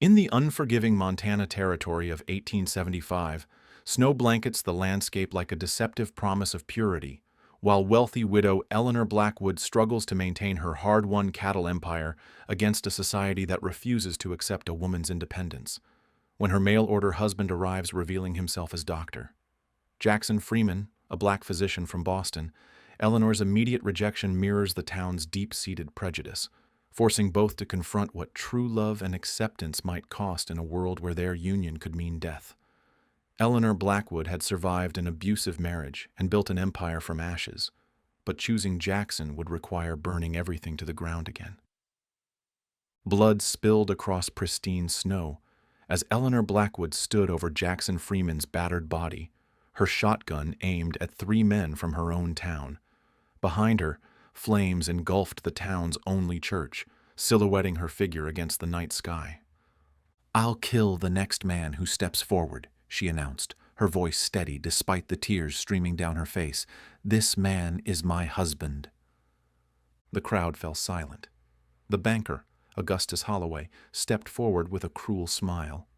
In the unforgiving Montana territory of 1875, snow blankets the landscape like a deceptive promise of purity, while wealthy widow Eleanor Blackwood struggles to maintain her hard-won cattle empire against a society that refuses to accept a woman's independence. When her mail-order husband arrives revealing himself as Dr. Jackson Freeman, a black physician from Boston, Eleanor's immediate rejection mirrors the town's deep-seated prejudice, forcing both to confront what true love and acceptance might cost in a world where their union could mean death. Eleanor Blackwood had survived an abusive marriage and built an empire from ashes, but choosing Jackson would require burning everything to the ground again. Blood spilled across pristine snow as Eleanor Blackwood stood over Jackson Freeman's battered body, her shotgun aimed at 3 men from her own town. Behind her, flames engulfed the town's only church, silhouetting her figure against the night sky. "I'll kill the next man who steps forward," she announced, her voice steady despite the tears streaming down her face. "This man is my husband." The crowd fell silent. The banker, Augustus Holloway, stepped forward with a cruel smile.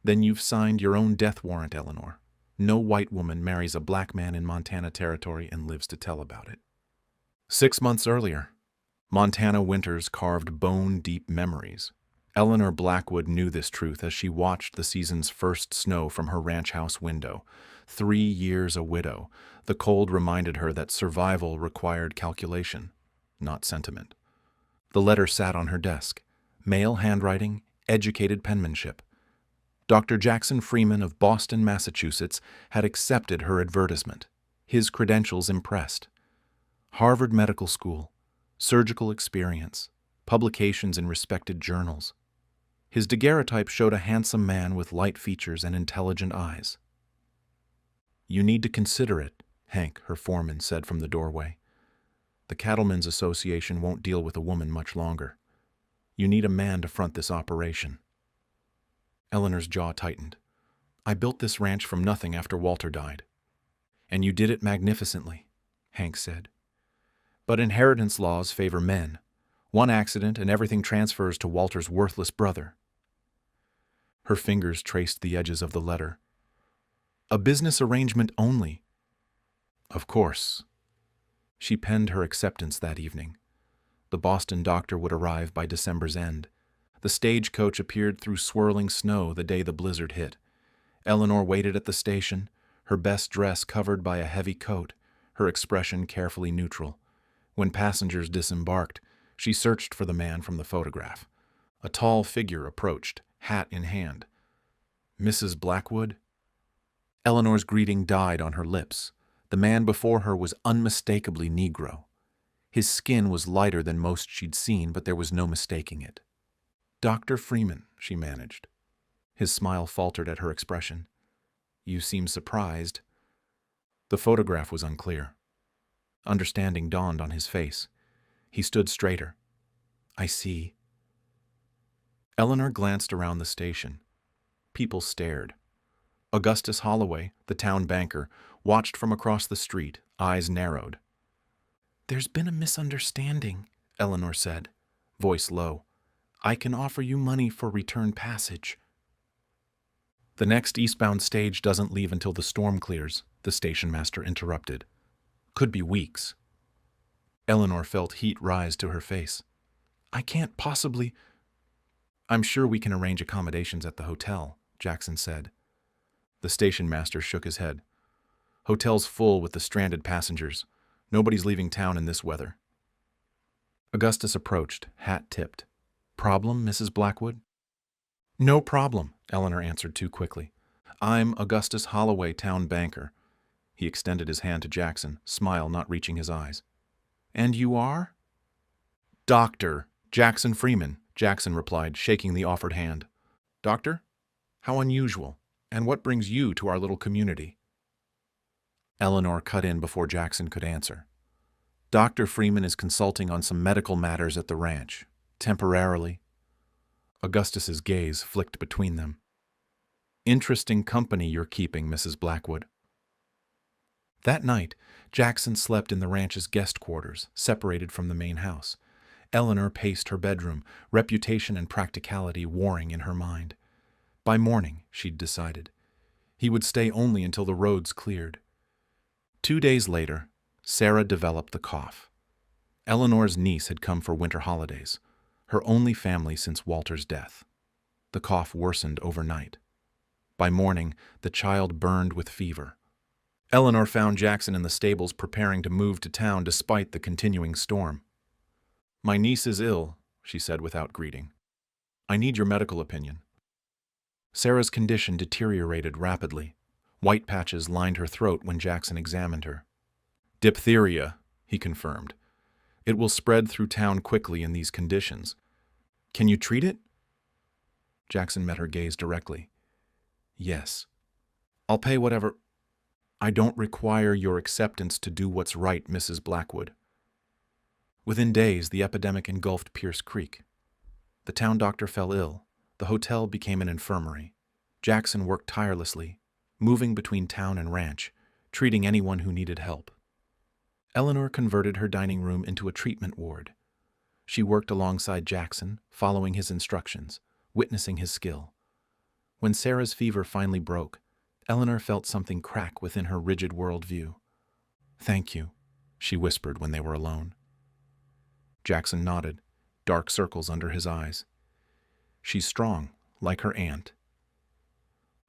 "Then you've signed your own death warrant, Eleanor. No white woman marries a black man in Montana territory and lives to tell about it." 6 months earlier, Montana winters carved bone-deep memories. Eleanor Blackwood knew this truth as she watched the season's first snow from her ranch house window. 3 years a widow, the cold reminded her that survival required calculation, not sentiment. The letter sat on her desk, male handwriting, educated penmanship. Dr. Jackson Freeman of Boston, Massachusetts, had accepted her advertisement. His credentials impressed. Harvard Medical School, surgical experience, publications in respected journals. His daguerreotype showed a handsome man with light features and intelligent eyes. "You need to consider it," Hank, her foreman, said from the doorway. "The Cattlemen's Association won't deal with a woman much longer. You need a man to front this operation." Eleanor's jaw tightened. "I built this ranch from nothing after Walter died." "And you did it magnificently," Hank said. "But inheritance laws favor men. One accident and everything transfers to Walter's worthless brother." Her fingers traced the edges of the letter. "A business arrangement only." "Of course." She penned her acceptance that evening. The Boston doctor would arrive by December's end. The stagecoach appeared through swirling snow the day the blizzard hit. Eleanor waited at the station, her best dress covered by a heavy coat, her expression carefully neutral. When passengers disembarked, she searched for the man from the photograph. A tall figure approached, hat in hand. "Mrs. Blackwood?" Eleanor's greeting died on her lips. The man before her was unmistakably Negro. His skin was lighter than most she'd seen, but there was no mistaking it. "Dr. Freeman," she managed. His smile faltered at her expression. "You seem surprised." The photograph was unclear. Understanding dawned on his face. He stood straighter. "I see." Eleanor glanced around the station. People stared. Augustus Holloway, the town banker, watched from across the street, eyes narrowed. "There's been a misunderstanding," Eleanor said, voice low. "I can offer you money for return passage." "The next eastbound stage doesn't leave until the storm clears," the station master interrupted. "Could be weeks." Eleanor felt heat rise to her face. "I can't possibly—" "I'm sure we can arrange accommodations at the hotel," Jackson said. The station master shook his head. "Hotel's full with the stranded passengers. Nobody's leaving town in this weather." Augustus approached, hat tipped. "Problem, Mrs. Blackwood?" "No problem," Eleanor answered too quickly. "I'm Augustus Holloway, town banker." He extended his hand to Jackson, smile not reaching his eyes. "And you are?" "Dr. Jackson Freeman," Jackson replied, shaking the offered hand. "Doctor? How unusual. And what brings you to our little community?" Eleanor cut in before Jackson could answer. "Dr. Freeman is consulting on some medical matters at the ranch. Temporarily." Augustus's gaze flicked between them. "Interesting company you're keeping, Mrs. Blackwood." That night, Jackson slept in the ranch's guest quarters, separated from the main house. Eleanor paced her bedroom, reputation and practicality warring in her mind. By morning, she'd decided, he would stay only until the roads cleared. 2 days later, Sarah developed the cough. Eleanor's niece had come for winter holidays, her only family since Walter's death. The cough worsened overnight. By morning, the child burned with fever. Eleanor found Jackson in the stables preparing to move to town despite the continuing storm. "My niece is ill," she said without greeting. "I need your medical opinion." Sarah's condition deteriorated rapidly. White patches lined her throat when Jackson examined her. "Diphtheria," he confirmed. "It will spread through town quickly in these conditions. Can you treat it?" Jackson met her gaze directly. "Yes. I'll pay whatever—" "I don't require your acceptance to do what's right, Mrs. Blackwood." Within days, the epidemic engulfed Pierce Creek. The town doctor fell ill. The hotel became an infirmary. Jackson worked tirelessly, moving between town and ranch, treating anyone who needed help. Eleanor converted her dining room into a treatment ward. She worked alongside Jackson, following his instructions, witnessing his skill. When Sarah's fever finally broke, Eleanor felt something crack within her rigid worldview. "Thank you," she whispered when they were alone. Jackson nodded, dark circles under his eyes. "She's strong, like her aunt."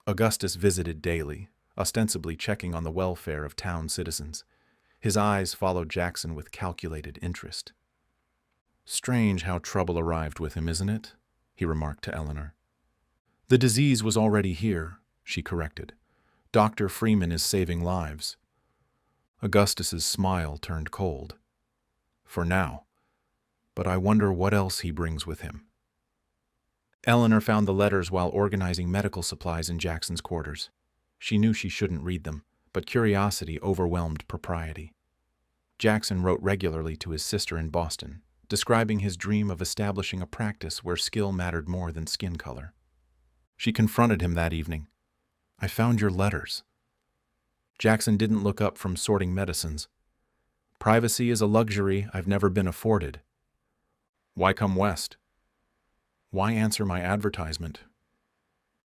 Augustus visited daily, ostensibly checking on the welfare of town citizens. His eyes followed Jackson with calculated interest. "Strange how trouble arrived with him, isn't it?" he remarked to Eleanor. "The disease was already here," she corrected. "Dr. Freeman is saving lives." Augustus's smile turned cold. "For now. But I wonder what else he brings with him." Eleanor found the letters while organizing medical supplies in Jackson's quarters. She knew she shouldn't read them, but curiosity overwhelmed propriety. Jackson wrote regularly to his sister in Boston, describing his dream of establishing a practice where skill mattered more than skin color. She confronted him that evening. "I found your letters." Jackson didn't look up from sorting medicines. "Privacy is a luxury I've never been afforded." "Why come west?" "Why answer my advertisement?"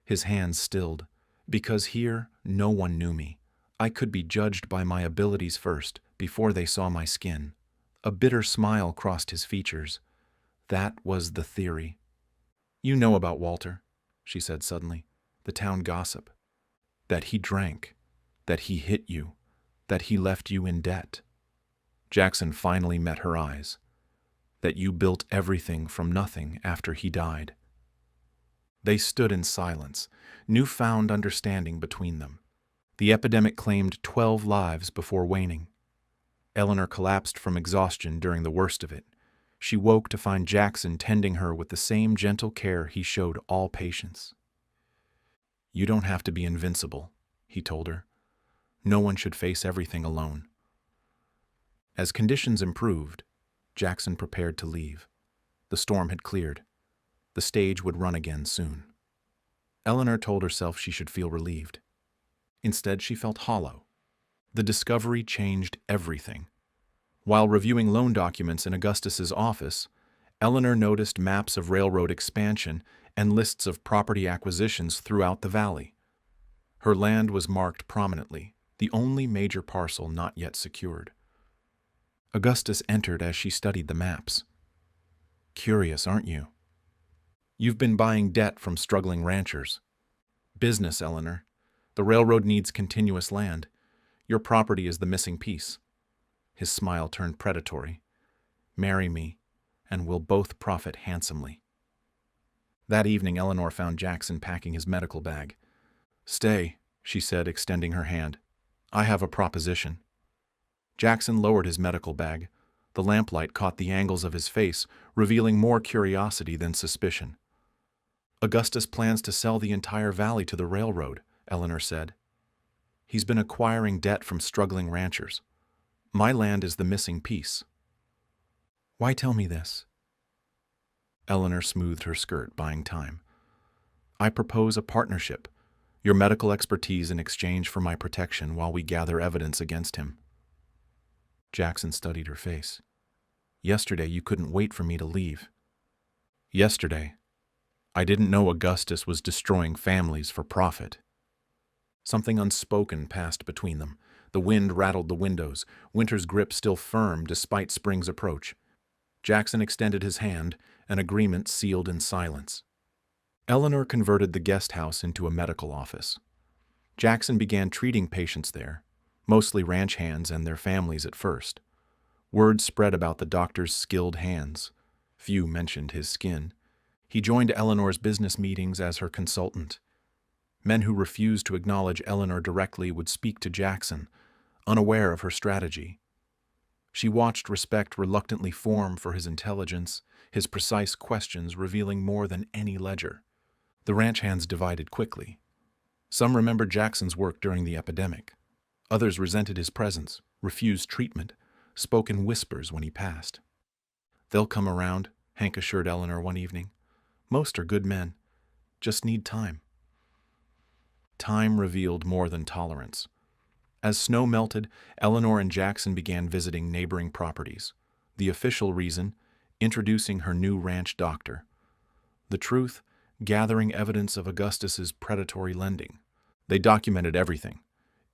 His hands stilled. "Because here, no one knew me. I could be judged by my abilities first, before they saw my skin." A bitter smile crossed his features. "That was the theory." "You know about Walter," she said suddenly. "The town gossip. That he drank. That he hit you. That he left you in debt." Jackson finally met her eyes. "That you built everything from nothing after he died." They stood in silence, newfound understanding between them. The epidemic claimed 12 lives before waning. Eleanor collapsed from exhaustion during the worst of it. She woke to find Jackson tending her with the same gentle care he showed all patients. "You don't have to be invincible," he told her. "No one should face everything alone." As conditions improved, Jackson prepared to leave. The storm had cleared. The stage would run again soon. Eleanor told herself she should feel relieved. Instead, she felt hollow. The discovery changed everything. While reviewing loan documents in Augustus's office, Eleanor noticed maps of railroad expansion and lists of property acquisitions throughout the valley. Her land was marked prominently, the only major parcel not yet secured. Augustus entered as she studied the maps. "Curious, aren't you? You've been buying debt from struggling ranchers." "Business, Eleanor. The railroad needs continuous land. Your property is the missing piece." His smile turned predatory. "Marry me, and we'll both profit handsomely." That evening, Eleanor found Jackson packing his medical bag. "Stay," she said, extending her hand. "I have a proposition." Jackson lowered his medical bag. The lamplight caught the angles of his face, revealing more curiosity than suspicion. "Augustus plans to sell the entire valley to the railroad," Eleanor said. "He's been acquiring debt from struggling ranchers. My land is the missing piece." "Why tell me this?" Eleanor smoothed her skirt, buying time. "I propose a partnership, your medical expertise in exchange for my protection while we gather evidence against him." Jackson studied her face. Yesterday you couldn't wait for me to leave. Yesterday, I didn't know Augustus was destroying families for profit. Something unspoken passed between them. The wind rattled the windows, winter's grip still firm despite spring's approach. Jackson extended his hand, an agreement sealed in silence. Eleanor converted the guest house into a medical office. Jackson began treating patients there, mostly ranch hands and their families at first. Word spread about the doctor's skilled hands. Few mentioned his skin. He joined Eleanor's business meetings as her consultant. Men who refused to acknowledge Eleanor directly would speak to Jackson, unaware of her strategy. She watched respect reluctantly form for his intelligence, his precise questions revealing more than any ledger. The ranch hands divided quickly. Some remembered Jackson's work during the epidemic. Others resented his presence, refused treatment, spoke in whispers when he passed. "They'll come around," Hank assured Eleanor one evening. "Most are good men. Just need time." Time revealed more than tolerance. As snow melted, Eleanor and Jackson began visiting neighboring properties. The official reason, introducing her new ranch doctor. The truth, gathering evidence of Augustus's predatory lending. They documented everything.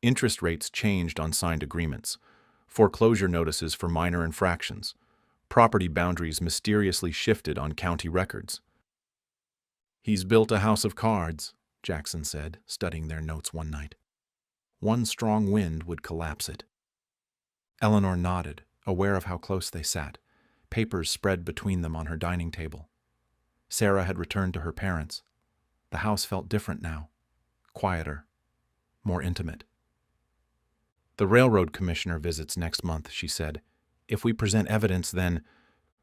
Interest rates changed on signed agreements. Foreclosure notices for minor infractions. Property boundaries mysteriously shifted on county records. "He's built a house of cards," Jackson said, studying their notes one night. One strong wind would collapse it. Eleanor nodded, aware of how close they sat, papers spread between them on her dining table. Sarah had returned to her parents. The house felt different now, quieter, more intimate. "The railroad commissioner visits next month," she said. "If we present evidence, then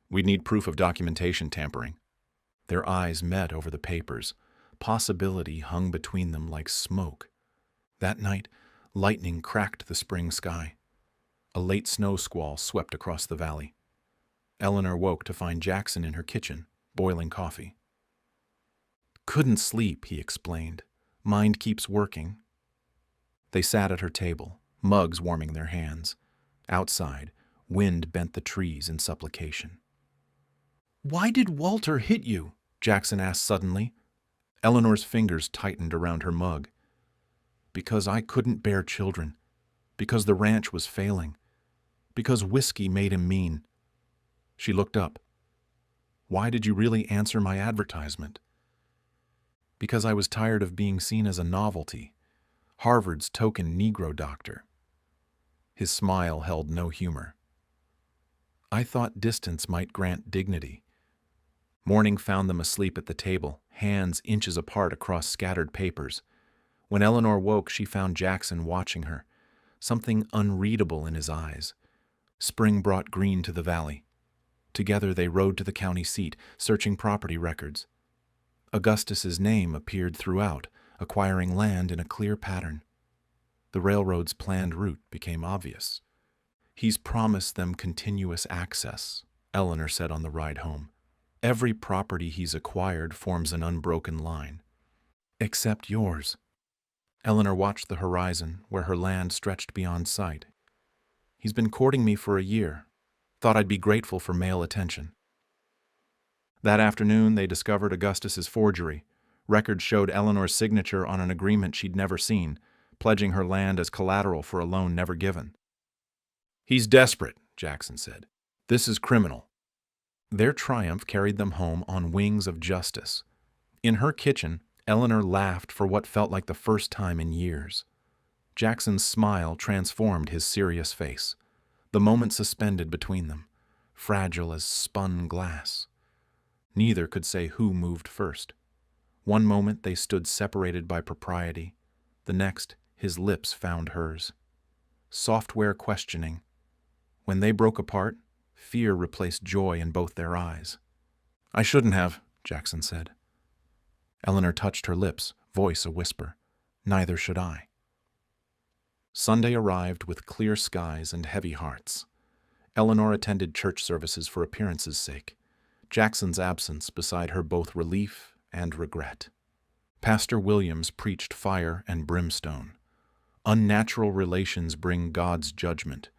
we'd need proof of documentation tampering." Their eyes met over the papers. Possibility hung between them like smoke. That night, lightning cracked the spring sky. A late snow squall swept across the valley. Eleanor woke to find Jackson in her kitchen, boiling coffee. "Couldn't sleep," he explained. "Mind keeps working." They sat at her table, mugs warming their hands. Outside, wind bent the trees in supplication. "Why did Walter hit you?" Jackson asked suddenly. Eleanor's fingers tightened around her mug. "Because I couldn't bear children. Because the ranch was failing. Because whiskey made him mean." She looked up. "Why did you really answer my advertisement?" "Because I was tired of being seen as a novelty. Harvard's token Negro doctor." His smile held no humor. "I thought distance might grant dignity." Morning found them asleep at the table, hands inches apart across scattered papers. When Eleanor woke, she found Jackson watching her, something unreadable in his eyes. Spring brought green to the valley. Together they rode to the county seat, searching property records. Augustus's name appeared throughout, acquiring land in a clear pattern. The railroad's planned route became obvious. "He's promised them continuous access," Eleanor said on the ride home. "Every property he's acquired forms an unbroken line. Except yours." Eleanor watched the horizon, where her land stretched beyond sight. "He's been courting me for a year. Thought I'd be grateful for male attention." That afternoon, they discovered Augustus's forgery. Records showed Eleanor's signature on an agreement she'd never seen, pledging her land as collateral for a loan never given. "He's desperate," Jackson said. "This is criminal." Their triumph carried them home on wings of justice. In her kitchen, Eleanor laughed for what felt like the first time in years. Jackson's smile transformed his serious face. The moment suspended between them, fragile as spun glass. Neither could say who moved first. One moment they stood separated by propriety. The next, his lips found hers. Software questioning. When they broke apart, fear replaced joy in both their eyes. "I shouldn't have," Jackson said. Eleanor touched her lips, voice a whisper. "Neither should I." Sunday arrived with clear skies and heavy hearts. Eleanor attended church services for appearance's sake. Jackson's absence beside her both relief and regret. Pastor Williams preached fire and brimstone. Unnatural relations bring God's judgment.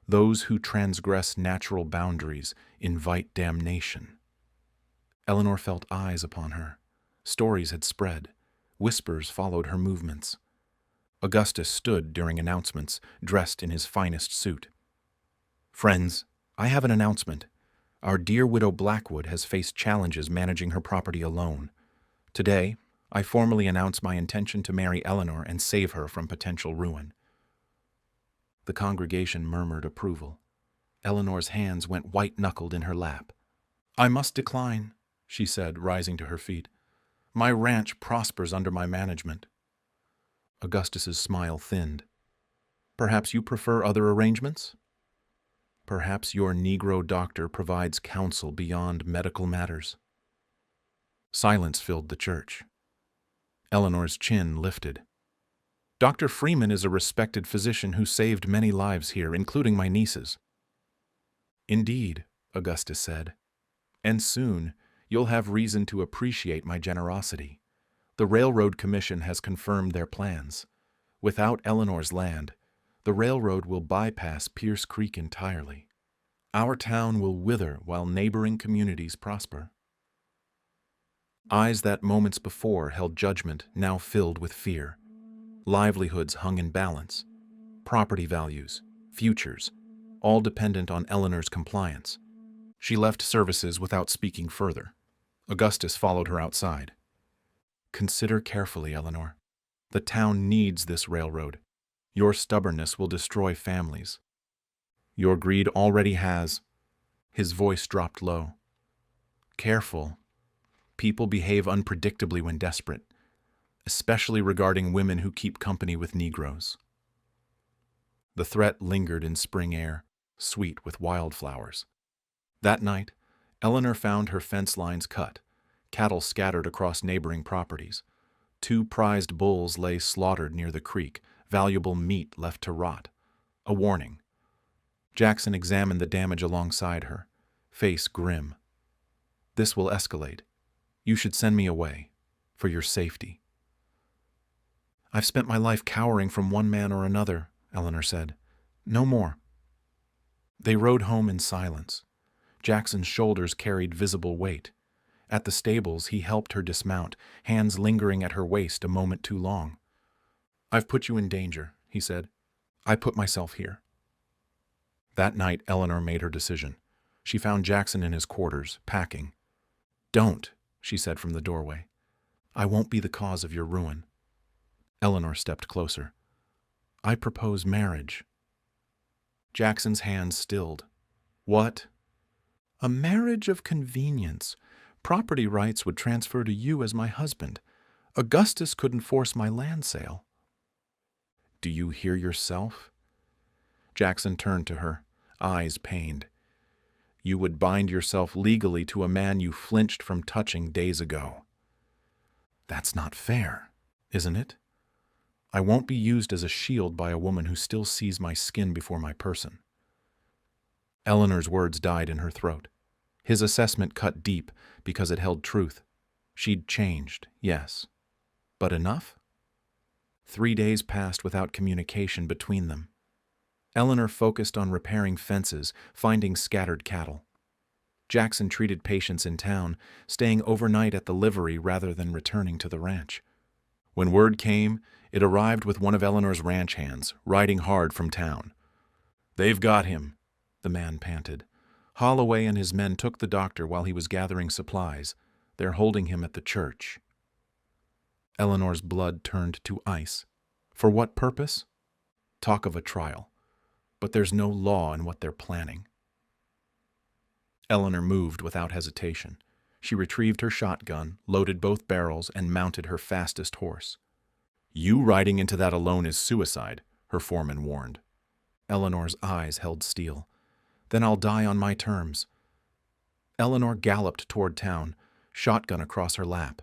Those who transgress natural boundaries invite damnation. Eleanor felt eyes upon her. Stories had spread. Whispers followed her movements. Augustus stood during announcements, dressed in his finest suit. "Friends, I have an announcement. Our dear widow Blackwood has faced challenges managing her property alone. Today, I formally announce my intention to marry Eleanor and save her from potential ruin." The congregation murmured approval. Eleanor's hands went white-knuckled in her lap. "I must decline," she said, rising to her feet. "My ranch prospers under my management." Augustus's smile thinned. "Perhaps you prefer other arrangements? Perhaps your Negro doctor provides counsel beyond medical matters." Silence filled the church. Eleanor's chin lifted. "Dr. Freeman is a respected physician who saved many lives here, including my niece's." "Indeed," Augustus said. "And soon you'll have reason to appreciate my generosity. The Railroad Commission has confirmed their plans. Without Eleanor's land, the railroad will bypass Pierce Creek entirely. Our town will wither while neighboring communities prosper." Eyes that moments before held judgment now filled with fear. Livelihoods hung in balance. Property values, futures, all dependent on Eleanor's compliance. She left services without speaking further. Augustus followed her outside. "Consider carefully, Eleanor. The town needs this railroad. Your stubbornness will destroy families. Your greed already has." His voice dropped low. "Careful. People behave unpredictably when desperate, especially regarding women who keep company with Negroes." The threat lingered in spring air, sweet with wildflowers. That night, Eleanor found her fence lines cut, cattle scattered across neighboring properties. 2 prized bulls lay slaughtered near the creek, valuable meat left to rot. A warning. Jackson examined the damage alongside her, face grim. "This will escalate. You should send me away, for your safety." "I've spent my life cowering from one man or another," Eleanor said. "No more." They rode home in silence. Jackson's shoulders carried visible weight. At the stables, he helped her dismount, hands lingering at her waist a moment too long. "I've put you in danger," he said. "I put myself here." That night, Eleanor made her decision. She found Jackson in his quarters, packing. "Don't," she said from the doorway. "I won't be the cause of your ruin." Eleanor stepped closer. "I propose marriage." Jackson's hands stilled. "What?" "A marriage of convenience. Property rights would transfer to you as my husband. Augustus couldn't force my land sale." "Do you hear yourself?" Jackson turned to her, eyes pained. "You would bind yourself legally to a man you flinched from touching days ago." "That's not fair, isn't it? I won't be used as a shield by a woman who still sees my skin before my person." Eleanor's words died in her throat. His assessment cut deep because it held truth. She'd changed, yes. But enough? 3 days passed without communication between them. Eleanor focused on repairing fences, finding scattered cattle. Jackson treated patients in town, staying overnight at the livery rather than returning to the ranch. When word came, it arrived with one of Eleanor's ranch hands, riding hard from town. "They've got him," the man panted. "Holloway and his men took the doctor while he was gathering supplies. They're holding him at the church." Eleanor's blood turned to ice. For what purpose? Talk of a trial. But there's no law in what they're planning. Eleanor moved without hesitation. She retrieved her shotgun, loaded both barrels, and mounted her fastest horse. "You riding into that alone is suicide," her foreman warned. Eleanor's eyes held steel. "Then I'll die on my terms." Eleanor galloped toward town, shotgun across her lap.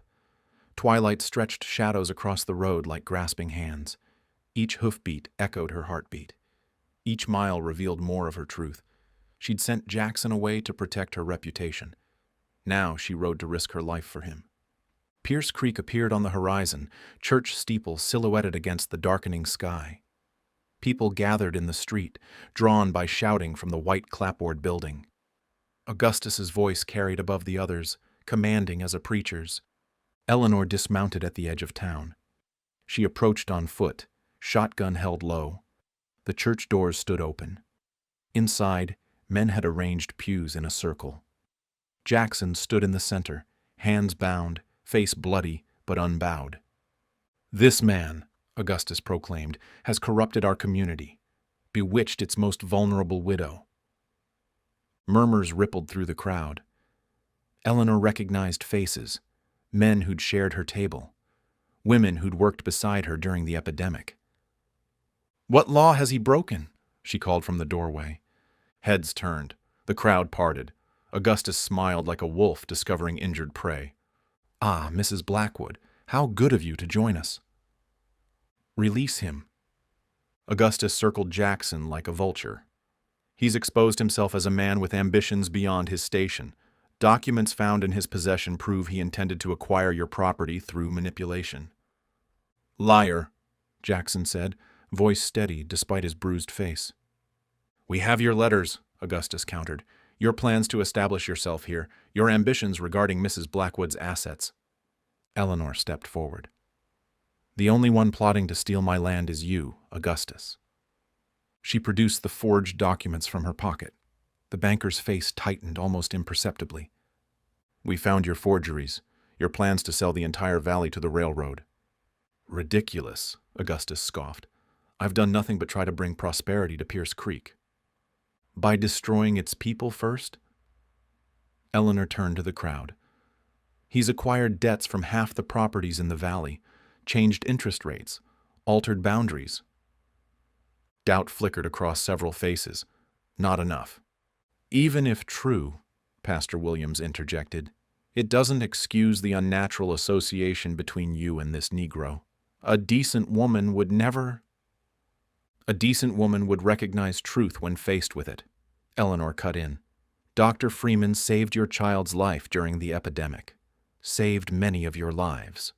Twilight stretched shadows across the road like grasping hands. Each hoofbeat echoed her heartbeat. Each mile revealed more of her truth. She'd sent Jackson away to protect her reputation. Now she rode to risk her life for him. Pierce Creek appeared on the horizon, church steeple silhouetted against the darkening sky. People gathered in the street, drawn by shouting from the white clapboard building. Augustus's voice carried above the others, commanding as a preacher's. Eleanor dismounted at the edge of town. She approached on foot, shotgun held low. The church doors stood open. Inside, men had arranged pews in a circle. Jackson stood in the center, hands bound, face bloody but unbowed. "This man," Augustus proclaimed, "has corrupted our community, bewitched its most vulnerable widow." Murmurs rippled through the crowd. Eleanor recognized faces, men who'd shared her table, women who'd worked beside her during the epidemic. "What law has he broken?" she called from the doorway. Heads turned. The crowd parted. Augustus smiled like a wolf discovering injured prey. "Ah, Mrs. Blackwood, how good of you to join us." "Release him." Augustus circled Jackson like a vulture. "He's exposed himself as a man with ambitions beyond his station. Documents found in his possession prove he intended to acquire your property through manipulation." "Liar," Jackson said, voice steady despite his bruised face. "We have your letters," Augustus countered. "Your plans to establish yourself here, your ambitions regarding Mrs. Blackwood's assets." Eleanor stepped forward. "The only one plotting to steal my land is you, Augustus." She produced the forged documents from her pocket. The banker's face tightened almost imperceptibly. "We found your forgeries, your plans to sell the entire valley to the railroad." "Ridiculous," Augustus scoffed. "I've done nothing but try to bring prosperity to Pierce Creek." "By destroying its people first?" Eleanor turned to the crowd. "He's acquired debts from half the properties in the valley, changed interest rates, altered boundaries." Doubt flickered across several faces. "Not enough." "Even if true," Pastor Williams interjected, "it doesn't excuse the unnatural association between you and this Negro. A decent woman would never—" "A decent woman would recognize truth when faced with it," Eleanor cut in. "Dr. Freeman saved your child's life during the epidemic. Saved many of your lives."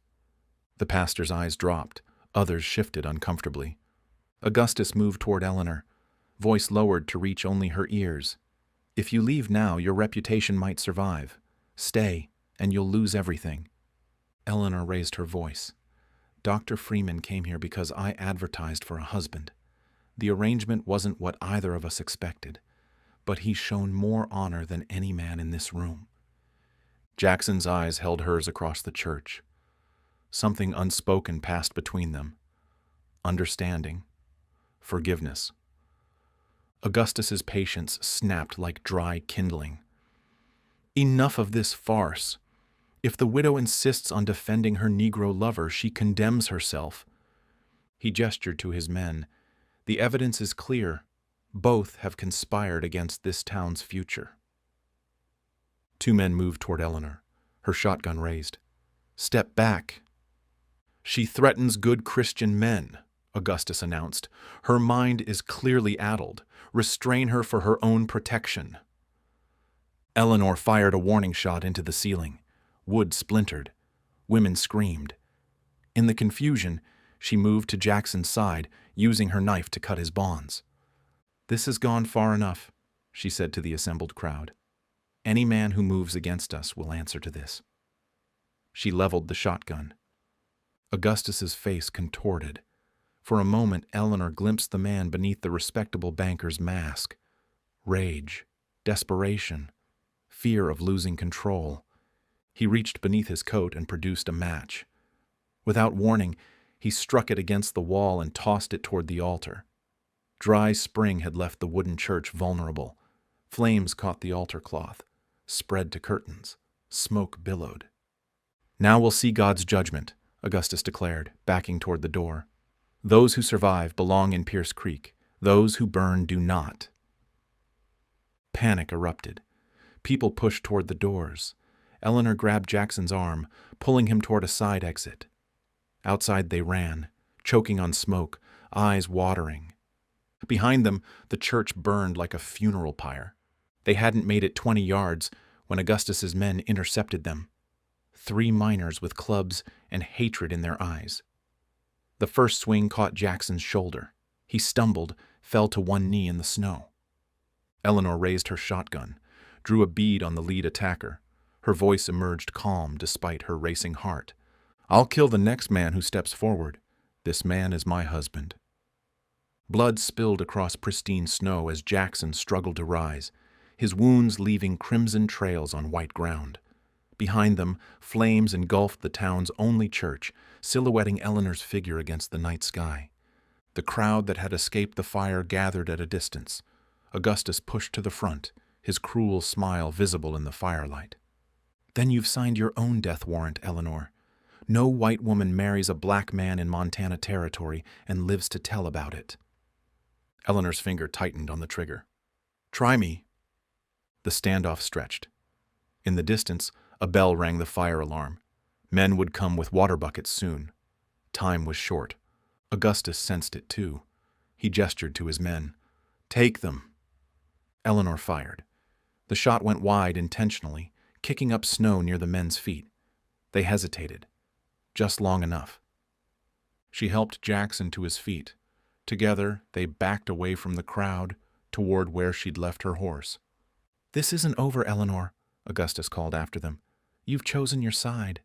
The pastor's eyes dropped. Others shifted uncomfortably. Augustus moved toward Eleanor, voice lowered to reach only her ears. "If you leave now, your reputation might survive. Stay, and you'll lose everything." Eleanor raised her voice. "Dr. Freeman came here because I advertised for a husband. The arrangement wasn't what either of us expected, but he's shown more honor than any man in this room." Jackson's eyes held hers across the church. Something unspoken passed between them. Understanding. Forgiveness. Augustus's patience snapped like dry kindling. "Enough of this farce. If the widow insists on defending her Negro lover, she condemns herself." He gestured to his men. "The evidence is clear. Both have conspired against this town's future." Two men moved toward Eleanor, her shotgun raised. "Step back." "She threatens good Christian men," Augustus announced. "Her mind is clearly addled. Restrain her for her own protection." Eleanor fired a warning shot into the ceiling. Wood splintered. Women screamed. In the confusion, she moved to Jackson's side, using her knife to cut his bonds. "This has gone far enough," she said to the assembled crowd. "Any man who moves against us will answer to this." She leveled the shotgun. Augustus's face contorted. For a moment, Eleanor glimpsed the man beneath the respectable banker's mask. Rage, desperation, fear of losing control. He reached beneath his coat and produced a match. Without warning, he struck it against the wall and tossed it toward the altar. Dry spring had left the wooden church vulnerable. Flames caught the altar cloth, spread to curtains. Smoke billowed. "Now we'll see God's judgment," Augustus declared, backing toward the door. "Those who survive belong in Pierce Creek. Those who burn do not." Panic erupted. People pushed toward the doors. Eleanor grabbed Jackson's arm, pulling him toward a side exit. Outside they ran, choking on smoke, eyes watering. Behind them, the church burned like a funeral pyre. They hadn't made it 20 yards when Augustus's men intercepted them. 3 miners with clubs and hatred in their eyes. The first swing caught Jackson's shoulder. He stumbled, fell to one knee in the snow. Eleanor raised her shotgun, drew a bead on the lead attacker. Her voice emerged calm despite her racing heart. "I'll kill the next man who steps forward. This man is my husband." Blood spilled across pristine snow as Jackson struggled to rise, his wounds leaving crimson trails on white ground. Behind them, flames engulfed the town's only church, silhouetting Eleanor's figure against the night sky. The crowd that had escaped the fire gathered at a distance. Augustus pushed to the front, his cruel smile visible in the firelight. "Then you've signed your own death warrant, Eleanor. No white woman marries a black man in Montana territory and lives to tell about it." Eleanor's finger tightened on the trigger. "Try me." The standoff stretched. In the distance, a bell rang the fire alarm. Men would come with water buckets soon. Time was short. Augustus sensed it too. He gestured to his men. "Take them." Eleanor fired. The shot went wide intentionally, kicking up snow near the men's feet. They hesitated. Just long enough. She helped Jackson to his feet. Together, they backed away from the crowd, toward where she'd left her horse. "This isn't over, Eleanor," Augustus called after them. "You've chosen your side."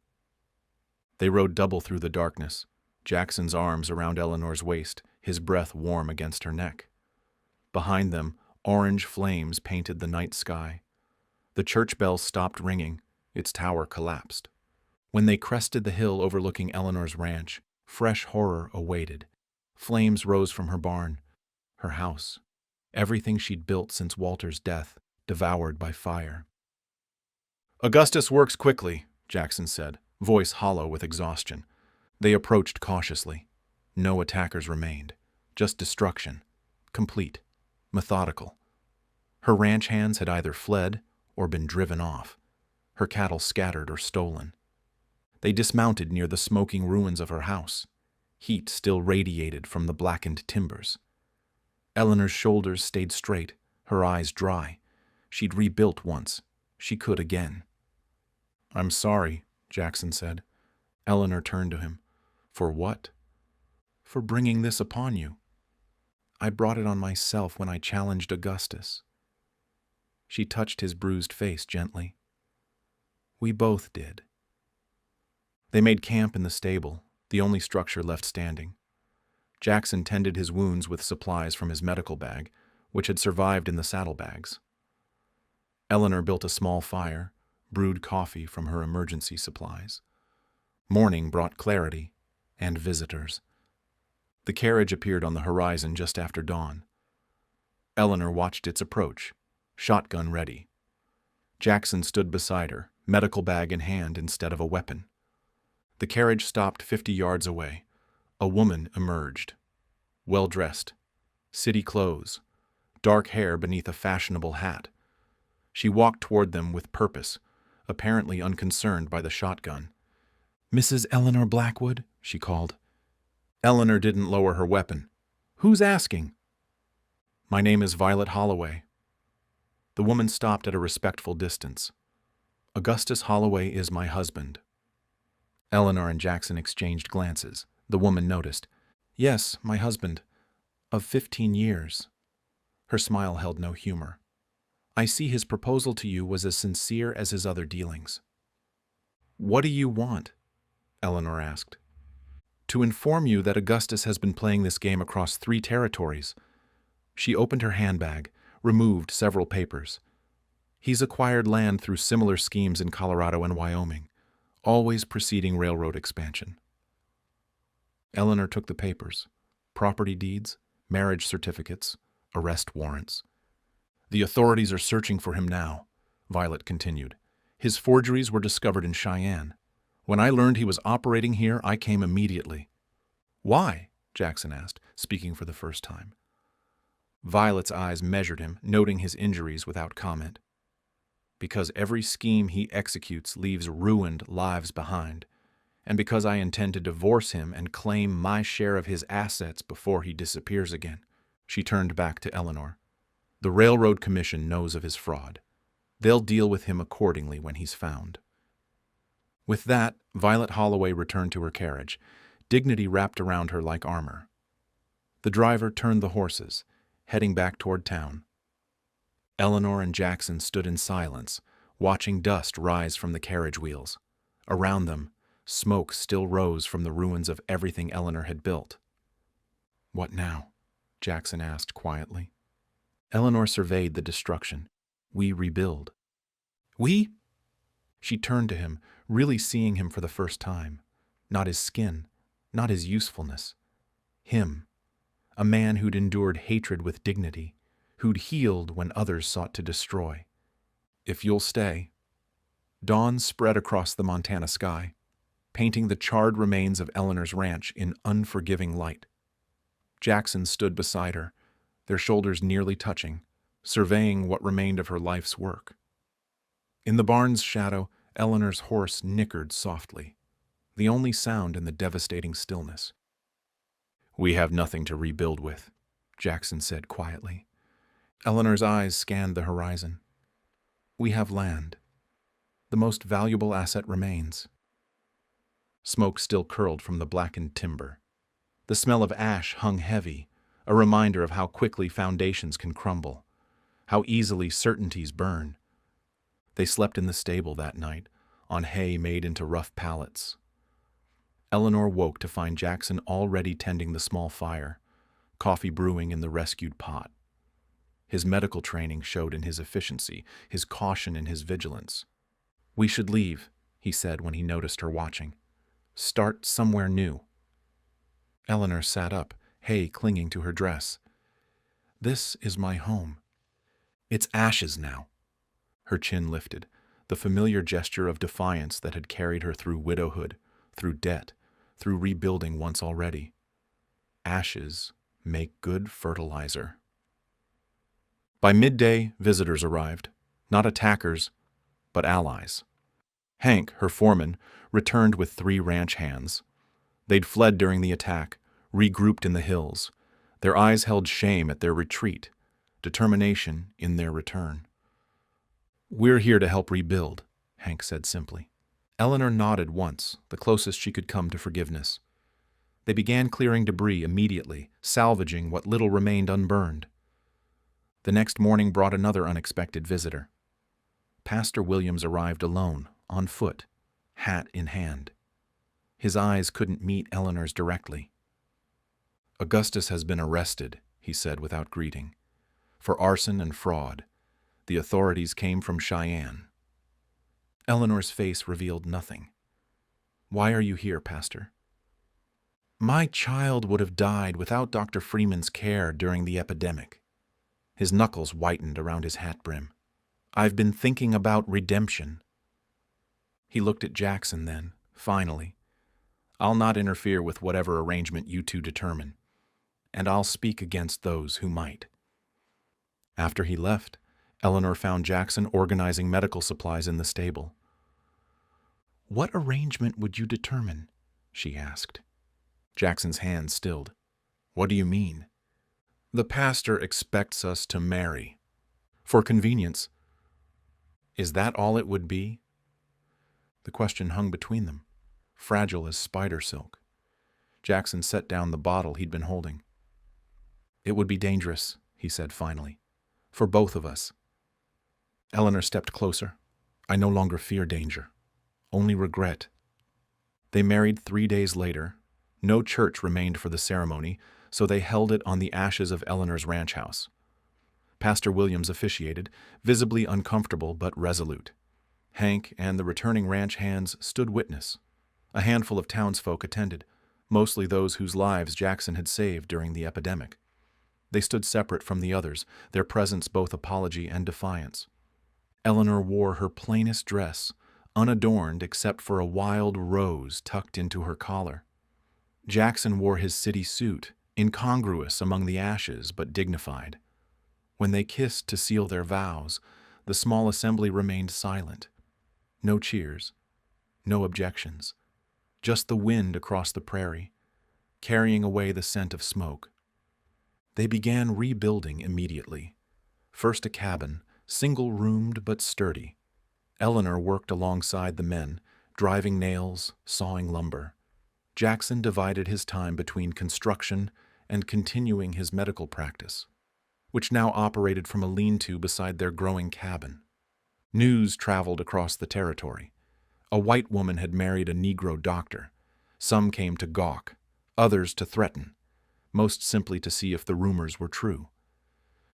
They rode double through the darkness, Jackson's arms around Eleanor's waist, his breath warm against her neck. Behind them, orange flames painted the night sky. The church bell stopped ringing, its tower collapsed. When they crested the hill overlooking Eleanor's ranch, fresh horror awaited. Flames rose from her barn, her house, everything she'd built since Walter's death, devoured by fire. "Augustus works quickly," Jackson said, voice hollow with exhaustion. They approached cautiously. No attackers remained, just destruction, complete, methodical. Her ranch hands had either fled or been driven off, her cattle scattered or stolen. They dismounted near the smoking ruins of her house. Heat still radiated from the blackened timbers. Eleanor's shoulders stayed straight, her eyes dry. She'd rebuilt once. She could again. "I'm sorry," Jackson said. Eleanor turned to him. "For what?" "For bringing this upon you. I brought it on myself when I challenged Augustus." She touched his bruised face gently. "We both did." They made camp in the stable, the only structure left standing. Jackson tended his wounds with supplies from his medical bag, which had survived in the saddlebags. Eleanor built a small fire, brewed coffee from her emergency supplies. Morning brought clarity and visitors. The carriage appeared on the horizon just after dawn. Eleanor watched its approach, shotgun ready. Jackson stood beside her, medical bag in hand instead of a weapon. The carriage stopped 50 yards away. A woman emerged. Well-dressed, city clothes, dark hair beneath a fashionable hat. She walked toward them with purpose, apparently unconcerned by the shotgun. "Mrs. Eleanor Blackwood?" she called. Eleanor didn't lower her weapon. "Who's asking?" "My name is Violet Holloway." The woman stopped at a respectful distance. "Augustus Holloway is my husband." Eleanor and Jackson exchanged glances. The woman noticed. "Yes, my husband. Of 15 years. Her smile held no humor. "I see his proposal to you was as sincere as his other dealings." "What do you want?" Eleanor asked. "To inform you that Augustus has been playing this game across 3 territories." She opened her handbag, removed several papers. "He's acquired land through similar schemes in Colorado and Wyoming, always preceding railroad expansion." Eleanor took the papers, property deeds, marriage certificates, arrest warrants. "The authorities are searching for him now," Violet continued. "His forgeries were discovered in Cheyenne. When I learned he was operating here, I came immediately." "Why?" Jackson asked, speaking for the first time. Violet's eyes measured him, noting his injuries without comment. "Because every scheme he executes leaves ruined lives behind, and because I intend to divorce him and claim my share of his assets before he disappears again." She turned back to Eleanor. "The Railroad Commission knows of his fraud. They'll deal with him accordingly when he's found." With that, Violet Holloway returned to her carriage, dignity wrapped around her like armor. The driver turned the horses, heading back toward town. Eleanor and Jackson stood in silence, watching dust rise from the carriage wheels. Around them, smoke still rose from the ruins of everything Eleanor had built. "What now?" Jackson asked quietly. Eleanor surveyed the destruction. "We rebuild." "We?" She turned to him, really seeing him for the first time. Not his skin, not his usefulness. Him, a man who'd endured hatred with dignity, who'd healed when others sought to destroy. "If you'll stay." Dawn spread across the Montana sky, painting the charred remains of Eleanor's ranch in unforgiving light. Jackson stood beside her, their shoulders nearly touching, surveying what remained of her life's work. In the barn's shadow, Eleanor's horse nickered softly, the only sound in the devastating stillness. "We have nothing to rebuild with," Jackson said quietly. Eleanor's eyes scanned the horizon. "We have land. The most valuable asset remains." Smoke still curled from the blackened timber. The smell of ash hung heavy, a reminder of how quickly foundations can crumble, how easily certainties burn. They slept in the stable that night, on hay made into rough pallets. Eleanor woke to find Jackson already tending the small fire, coffee brewing in the rescued pot. His medical training showed in his efficiency, his caution in his vigilance. "We should leave," he said when he noticed her watching. "Start somewhere new." Eleanor sat up, hay clinging to her dress. "This is my home. It's ashes now." Her chin lifted, the familiar gesture of defiance that had carried her through widowhood, through debt, through rebuilding once already. Ashes make good fertilizer. By midday, visitors arrived, not attackers, but allies. Hank, her foreman, returned with 3 ranch hands. They'd fled during the attack, regrouped in the hills. Their eyes held shame at their retreat, determination in their return. "We're here to help rebuild," Hank said simply. Eleanor nodded once, the closest she could come to forgiveness. They began clearing debris immediately, salvaging what little remained unburned. The next morning brought another unexpected visitor. Pastor Williams arrived alone, on foot, hat in hand. His eyes couldn't meet Eleanor's directly. "Augustus has been arrested," he said without greeting, "for arson and fraud. The authorities came from Cheyenne." Eleanor's face revealed nothing. "Why are you here, Pastor?" "My child would have died without Dr. Freeman's care during the epidemic." His knuckles whitened around his hat brim. "I've been thinking about redemption." He looked at Jackson then, finally. "I'll not interfere with whatever arrangement you two determine, and I'll speak against those who might." After he left, Eleanor found Jackson organizing medical supplies in the stable. "What arrangement would you determine?" she asked. Jackson's hand stilled. "What do you mean?" "The pastor expects us to marry. For convenience." "Is that all it would be?" The question hung between them, fragile as spider silk. Jackson set down the bottle he'd been holding. "It would be dangerous," he said finally, "for both of us." Eleanor stepped closer. "I no longer fear danger, only regret." They married 3 days later. No church remained for the ceremony, so they held it on the ashes of Eleanor's ranch house. Pastor Williams officiated, visibly uncomfortable but resolute. Hank and the returning ranch hands stood witness. A handful of townsfolk attended, mostly those whose lives Jackson had saved during the epidemic. They stood separate from the others, their presence both apology and defiance. Eleanor wore her plainest dress, unadorned except for a wild rose tucked into her collar. Jackson wore his city suit, incongruous among the ashes but dignified. When they kissed to seal their vows, the small assembly remained silent. No cheers, no objections, just the wind across the prairie, carrying away the scent of smoke. They began rebuilding immediately. First a cabin, single-roomed but sturdy. Eleanor worked alongside the men, driving nails, sawing lumber. Jackson divided his time between construction and continuing his medical practice, which now operated from a lean-to beside their growing cabin. News traveled across the territory. A white woman had married a Negro doctor. Some came to gawk, others to threaten, most simply to see if the rumors were true.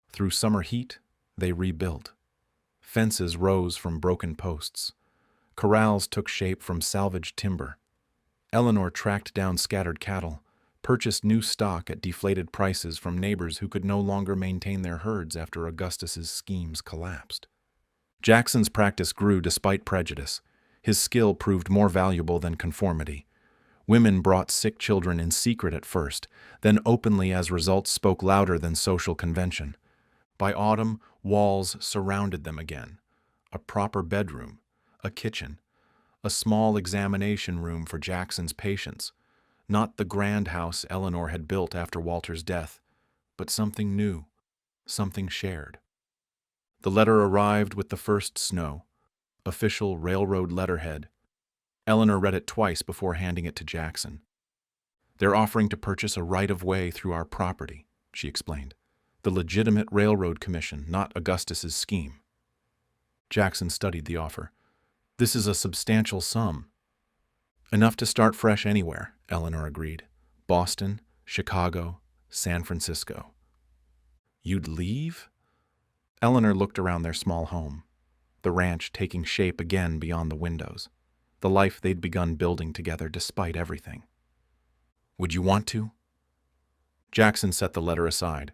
Through summer heat, they rebuilt. Fences rose from broken posts. Corrals took shape from salvaged timber. Eleanor tracked down scattered cattle, purchased new stock at deflated prices from neighbors who could no longer maintain their herds after Augustus's schemes collapsed. Jackson's practice grew despite prejudice. His skill proved more valuable than conformity. Women brought sick children in secret at first, then openly as results spoke louder than social convention. By autumn, walls surrounded them again. A proper bedroom, a kitchen, a small examination room for Jackson's patients. Not the grand house Eleanor had built after Walter's death, but something new, something shared. The letter arrived with the first snow, official railroad letterhead. Eleanor read it twice before handing it to Jackson. "They're offering to purchase a right-of-way through our property," she explained. "The legitimate railroad commission, not Augustus's scheme." Jackson studied the offer. "This is a substantial sum." "Enough to start fresh anywhere," Eleanor agreed. "Boston, Chicago, San Francisco." "You'd leave?" Eleanor looked around their small home, the ranch taking shape again beyond the windows, the life they'd begun building together despite everything. "Would you want to?" Jackson set the letter aside.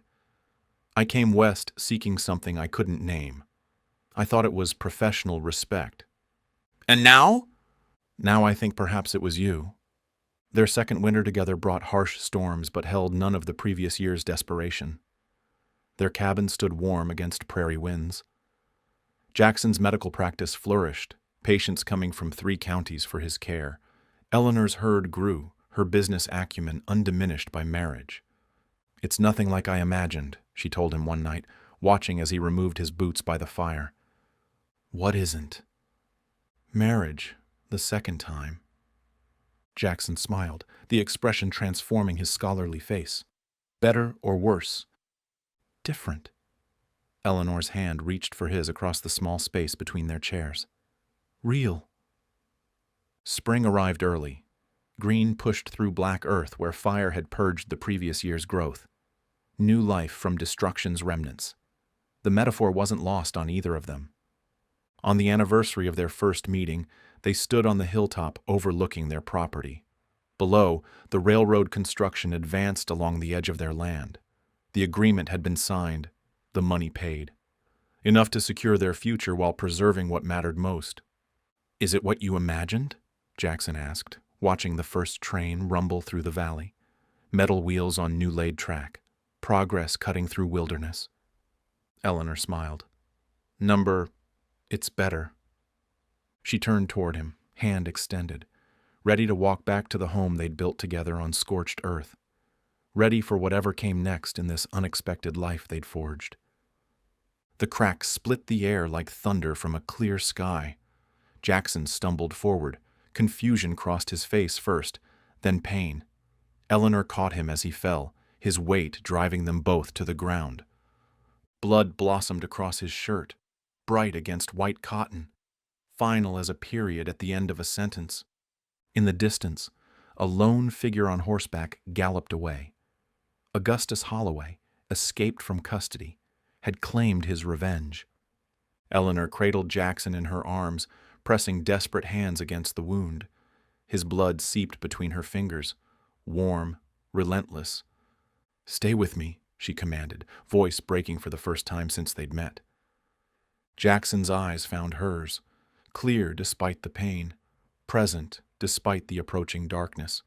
"I came west seeking something I couldn't name. I thought it was professional respect." "And now?" "Now I think perhaps it was you." Their second winter together brought harsh storms but held none of the previous year's desperation. Their cabin stood warm against prairie winds. Jackson's medical practice flourished, patients coming from 3 counties for his care. Eleanor's herd grew, her business acumen undiminished by marriage. "It's nothing like I imagined," she told him one night, watching as he removed his boots by the fire. "What isn't?" "Marriage, the second time." Jackson smiled, the expression transforming his scholarly face. "Better or worse?" "Different." Eleanor's hand reached for his across the small space between their chairs. "Real." Spring arrived early. Green pushed through black earth where fire had purged the previous year's growth. New life from destruction's remnants. The metaphor wasn't lost on either of them. On the anniversary of their first meeting, they stood on the hilltop overlooking their property. Below, the railroad construction advanced along the edge of their land. The agreement had been signed, the money paid. Enough to secure their future while preserving what mattered most. "Is it what you imagined?" Jackson asked, watching the first train rumble through the valley. Metal wheels on new-laid track, progress cutting through wilderness. Eleanor smiled. It's better." She turned toward him, hand extended, ready to walk back to the home they'd built together on scorched earth, ready for whatever came next in this unexpected life they'd forged. The crack split the air like thunder from a clear sky. Jackson stumbled forward. Confusion crossed his face first, then pain. Eleanor caught him as he fell, his weight driving them both to the ground. Blood blossomed across his shirt, bright against white cotton, final as a period at the end of a sentence. In the distance, a lone figure on horseback galloped away. Augustus Holloway, escaped from custody, had claimed his revenge. Eleanor cradled Jackson in her arms, pressing desperate hands against the wound. His blood seeped between her fingers, warm, relentless. "Stay with me," she commanded, voice breaking for the first time since they'd met. Jackson's eyes found hers, clear despite the pain, present despite the approaching darkness.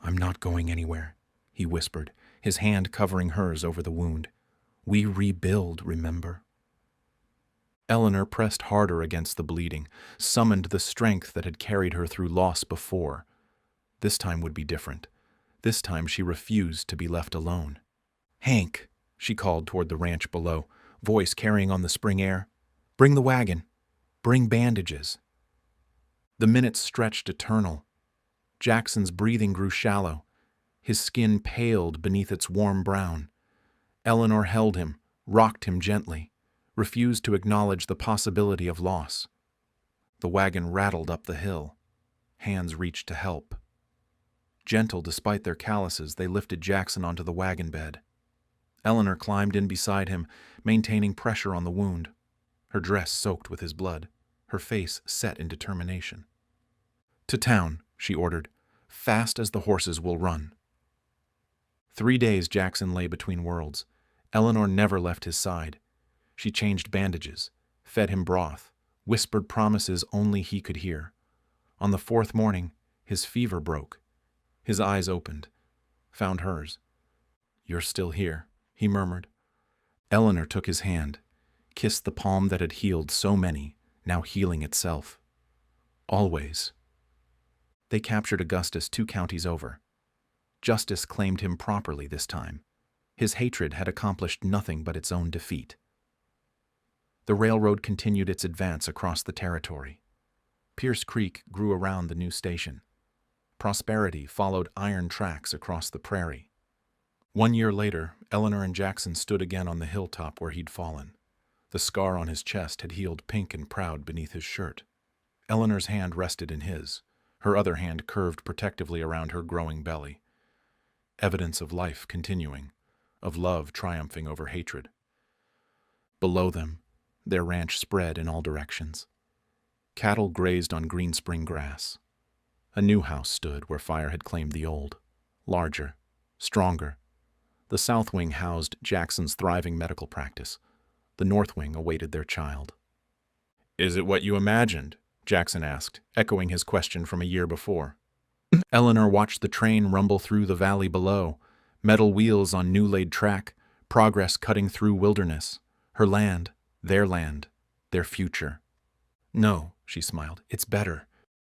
"I'm not going anywhere," he whispered, his hand covering hers over the wound. "We rebuild, remember?" Eleanor pressed harder against the bleeding, summoned the strength that had carried her through loss before. This time would be different. This time she refused to be left alone. "Hank," she called toward the ranch below, voice carrying on the spring air. "Bring the wagon. Bring bandages." The minutes stretched eternal. Jackson's breathing grew shallow. His skin paled beneath its warm brown. Eleanor held him, rocked him gently, refused to acknowledge the possibility of loss. The wagon rattled up the hill. Hands reached to help. Gentle despite their calluses, they lifted Jackson onto the wagon bed. Eleanor climbed in beside him, maintaining pressure on the wound. Her dress soaked with his blood, her face set in determination. "To town," she ordered, "fast as the horses will run." 3 days Jackson lay between worlds. Eleanor never left his side. She changed bandages, fed him broth, whispered promises only he could hear. On the 4th morning, his fever broke. His eyes opened, found hers. "You're still here," he murmured. Eleanor took his hand, kissed the palm that had healed so many, now healing itself. "Always." They captured Augustus 2 counties over. Justice claimed him properly this time. His hatred had accomplished nothing but its own defeat. The railroad continued its advance across the territory. Pierce Creek grew around the new station. Prosperity followed iron tracks across the prairie. 1 year later, Eleanor and Jackson stood again on the hilltop where he'd fallen. The scar on his chest had healed pink and proud beneath his shirt. Eleanor's hand rested in his, her other hand curved protectively around her growing belly. Evidence of life continuing, of love triumphing over hatred. Below them, their ranch spread in all directions. Cattle grazed on green spring grass. A new house stood where fire had claimed the old, larger, stronger. The south wing housed Jackson's thriving medical practice. The north wing awaited their child. "Is it what you imagined?" Jackson asked, echoing his question from a year before. Eleanor watched the train rumble through the valley below, metal wheels on new-laid track, progress cutting through wilderness. Her land, their future. "No," she smiled, "it's better.